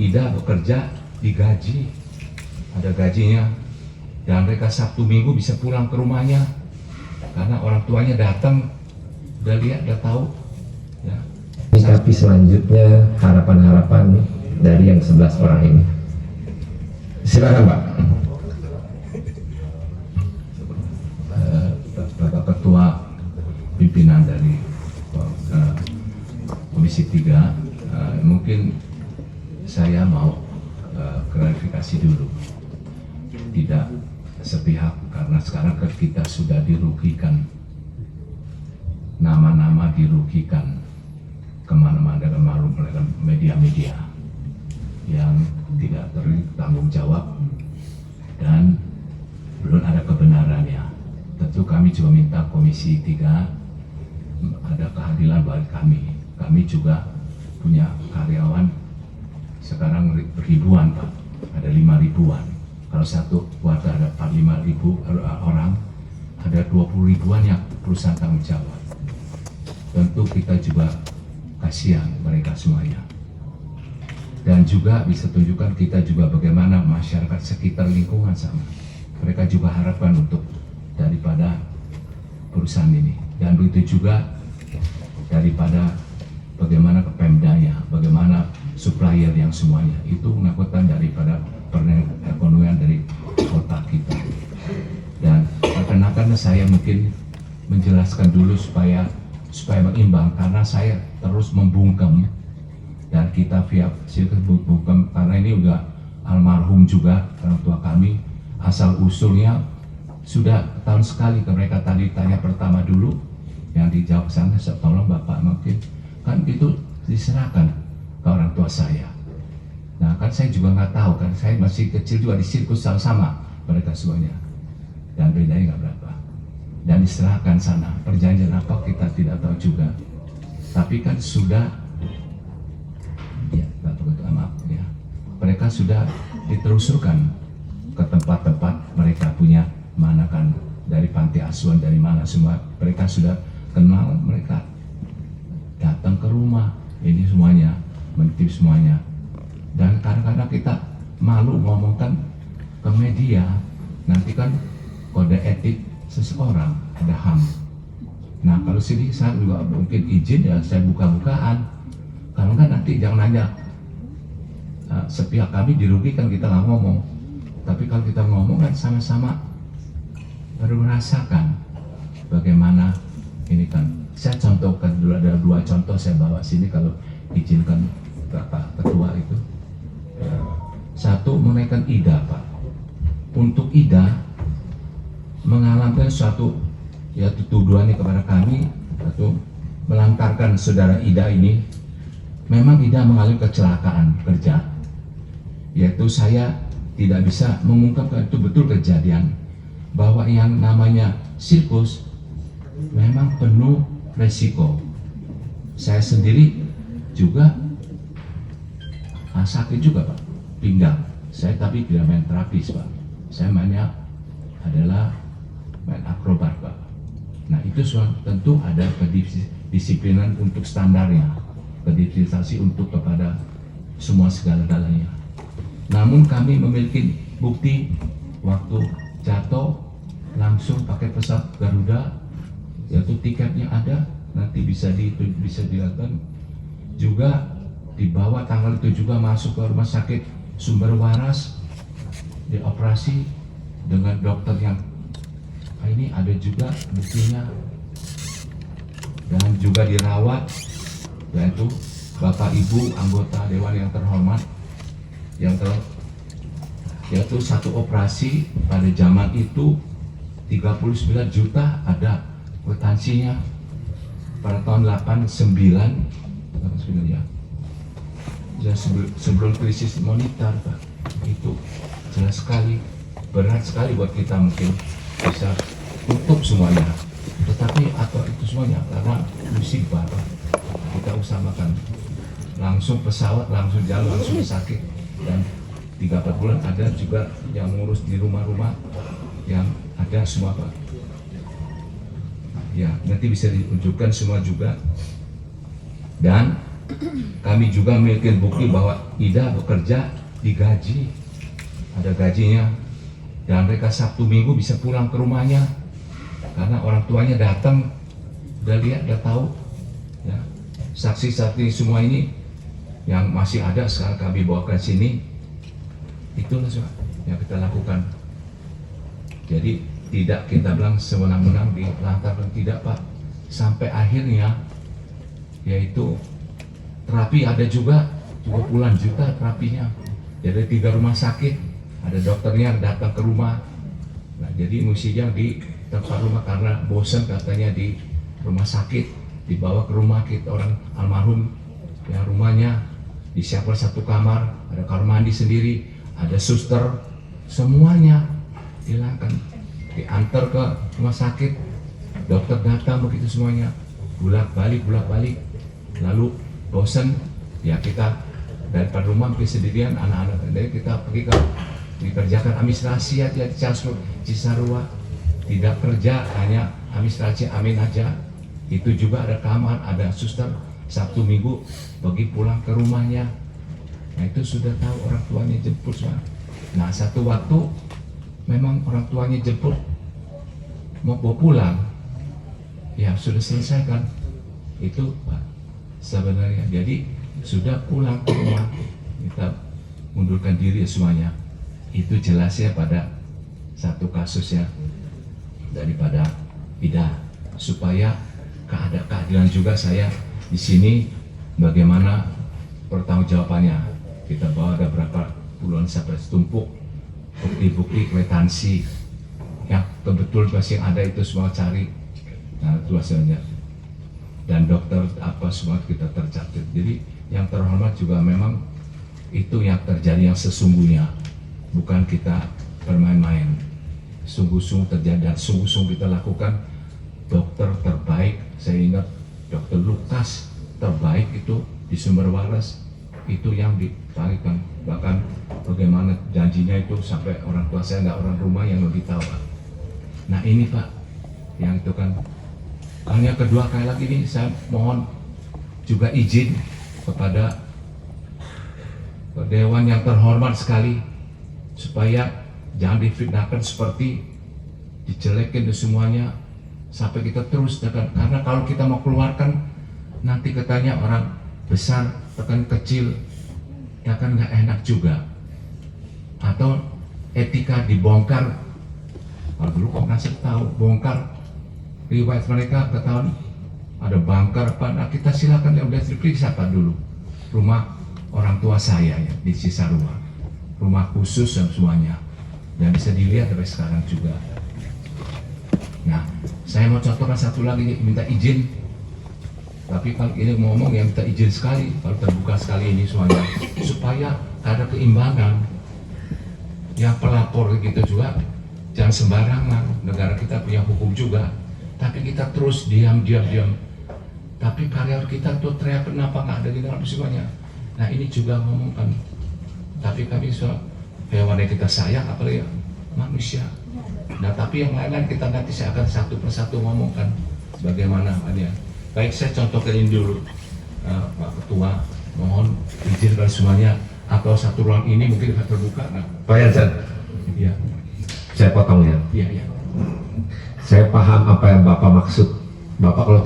Ida bekerja digaji, ada gajinya, dan mereka Sabtu Minggu bisa pulang ke rumahnya karena orang tuanya datang, udah lihat, udah tahu ya. Tapi selanjutnya harapan-harapan dari yang 11 orang ini, silakan Pak. Bapak Ketua pimpinan dari Komisi 3, mungkin saya mau klarifikasi dulu, tidak sepihak, karena sekarang kita sudah dirugikan, nama-nama dirugikan kemana-mana dalam media-media yang tidak bertanggung jawab dan belum ada kebenarannya. Tentu kami juga minta Komisi 3 ada keadilan bagi kami. Kami juga punya karyawan sekarang ribuan Pak, ada 5 ribuan. Kalau satu keluarga ada 45 ribu orang, ada 20 ribuan yang perusahaan tanggung jawab. Tentu kita juga kasihan mereka semuanya. Dan juga bisa tunjukkan kita juga bagaimana masyarakat sekitar lingkungan sama. Mereka juga harapkan untuk daripada perusahaan ini. Dan begitu juga daripada bagaimana ke Pemdanya, bagaimana supplier yang semuanya. Itu menakutkan daripada perekonomian dari kota kita. Dan perkenalkan saya mungkin menjelaskan dulu supaya mengimbang, karena saya terus membungkam dan kita via sirkus bungkam, karena ini udah almarhum juga orang tua kami, asal usulnya sudah tahun sekali ke mereka. Tadi tanya pertama dulu yang dijawab sana, tolong Bapak mungkin kan itu diserahkan ke orang tua saya. Nah kan saya juga nggak tahu, kan saya masih kecil juga di sirkus sama-sama mereka semuanya, dan bedanya nggak berapa. Dan diserahkan sana, perjanjian apa kita tidak tahu juga. Tapi kan sudah, ya Bapak Ketua, maaf ya, mereka sudah diterusurkan ke tempat-tempat mereka punya, mana kan dari panti asuhan, dari mana semua mereka sudah kenal, mereka datang ke rumah ini semuanya, menitip semuanya. Dan kadang-kadang kita malu ngomongkan ke media, nanti kan kode etik seseorang, ada HAM. Nah kalau sini saya juga mungkin izin ya, saya buka-bukaan. Kalau kan nanti jangan nanya sepihak kami dirugikan, kita nggak ngomong. Tapi kalau kita ngomong kan sama-sama baru merasakan bagaimana ini kan. Saya contohkan dulu, ada 2 contoh saya bawa sini kalau izinkan Bapak Ketua itu. Satu menaikkan Ida Pak. Untuk Ida mengalami suatu yaitu tuduhan kepada kami atau melantarkan saudara Ida ini. Memang Ida mengalami kecelakaan kerja, yaitu saya tidak bisa mengungkapkan itu betul kejadian, bahwa yang namanya sirkus memang penuh resiko. Saya sendiri juga sakit juga Pak, pinggang saya, tapi tidak main terapis Pak, saya mainnya adalah main akrobat Pak. Nah itu tentu ada kedisiplinan untuk standarnya, kedisiplin untuk kepada semua segala-galanya. Namun kami memiliki bukti waktu jatuh langsung pakai pesawat Garuda, yaitu tiketnya ada, nanti bisa dilakukan juga, dibawa tanggal itu juga masuk ke rumah sakit Sumber Waras, dioperasi dengan dokter yang ini ada juga buktinya, dan juga dirawat, yaitu Bapak Ibu anggota Dewan yang terhormat, yaitu satu operasi pada zaman itu 39 juta ada kwitansinya pada tahun 89 ya. Sebelum krisis moneter Pak, itu jelas sekali, berat sekali buat kita mungkin bisa tutup semuanya, tetapi atau itu semuanya karena musibah Pak, kita usahakan langsung pesawat, langsung jalan, langsung sakit, dan 3-4 bulan ada juga yang ngurus di rumah-rumah yang ada semua Pak. Ya nanti bisa ditunjukkan semua juga. Dan Kami juga memiliki bukti bahwa Ida bekerja digaji, ada gajinya, dan mereka Sabtu Minggu bisa pulang ke rumahnya karena orang tuanya datang, udah lihat, udah tahu. Ya, saksi-saksi semua ini yang masih ada sekarang kami bawakan sini, itulah yang kita lakukan. Jadi tidak kita bilang sewenang-wenang dilantarkan, tidak Pak, sampai akhirnya yaitu terapi ada juga puluhan juta terapinya. Jadi 3 rumah sakit, ada dokternya datang ke rumah. Nah, jadi mestinya di tempat rumah karena bosan katanya di rumah sakit, dibawa ke rumah kita orang almarhum yang rumahnya disiapkan satu kamar, ada kamar mandi sendiri, ada suster, semuanya hilangkan, diantar ke rumah sakit, dokter datang begitu semuanya, bolak-balik, lalu bosan ya kita daripada rumah pergi sendirian anak-anak, jadi kita pergi ke dikerjakan administrasi aja di Cisarua, tidak kerja hanya administrasi amin aja. Itu juga ada kamar, ada suster, Sabtu Minggu pergi pulang ke rumahnya. Nah itu sudah tahu orang tuanya jemput semua. Nah satu waktu memang orang tuanya jemput mau bawa pulang, ya sudah selesai kan itu Pak sebenarnya. Jadi sudah pulang ke rumah, kita mundurkan diri semuanya. Itu jelasnya pada satu kasusnya daripada Ida, supaya ada keadilan juga saya di sini bagaimana pertanggungjawabannya. Kita bawa ada berapa puluhan sampai setumpuk bukti-bukti kwitansi yang betul masih ada, itu semua cari. Nah itu hasilnya, dan dokter apa semua kita tercatat. Jadi yang terhormat juga memang itu yang terjadi yang sesungguhnya, bukan kita bermain-main. Sungguh-sungguh terjadi dan sungguh-sungguh kita lakukan. Dokter terbaik, saya ingat Dokter Lukas terbaik itu di Sumber Waras, itu yang ditarikan. Bahkan bagaimana janjinya itu sampai orang tua saya nggak orang rumah yang lebih tahu Pak. Nah ini Pak, yang itu kan yang kedua kali lagi ini saya mohon juga izin kepada Dewan yang terhormat sekali, supaya jangan difitnahkan seperti dijelekin itu semuanya sampai kita terus tekan. Karena kalau kita mau keluarkan nanti katanya orang besar tekan kecil, ya kan nggak enak juga. Atau etika dibongkar, kalau dulu Komnas tahu bongkar riwayat mereka, ketahuan ada bangkar apa, nah kita silakan yang udah diperiksa Pak dulu rumah orang tua saya ya di Cisarua, rumah khusus dan semuanya, dan bisa dilihat sampai sekarang juga. Nah, saya mau contohkan satu lagi nih, minta izin. Tapi kalau ini ngomong ya minta izin sekali, kalau terbuka sekali ini semuanya, supaya ada keimbangan. Yang pelapor gitu juga, jangan sembarangan. Negara kita punya hukum juga, tapi kita terus diam. Tapi karyawan kita tuh teriak kenapa nggak ada di dalam semuanya. Nah ini juga ngomongkan. Tapi kami hewan yang kita sayang, apalagi manusia. Nah tapi yang lain-lain kita nanti saya akan satu persatu ngomongkan bagaimana ya. Baik, saya contohkan ini dulu Pak Ketua, mohon izin dari semuanya, atau satu ruang ini mungkin akan terbuka. Nah, Pak Yansen, ya, saya potong ya. iya. Saya paham apa yang Bapak maksud. Bapak kalau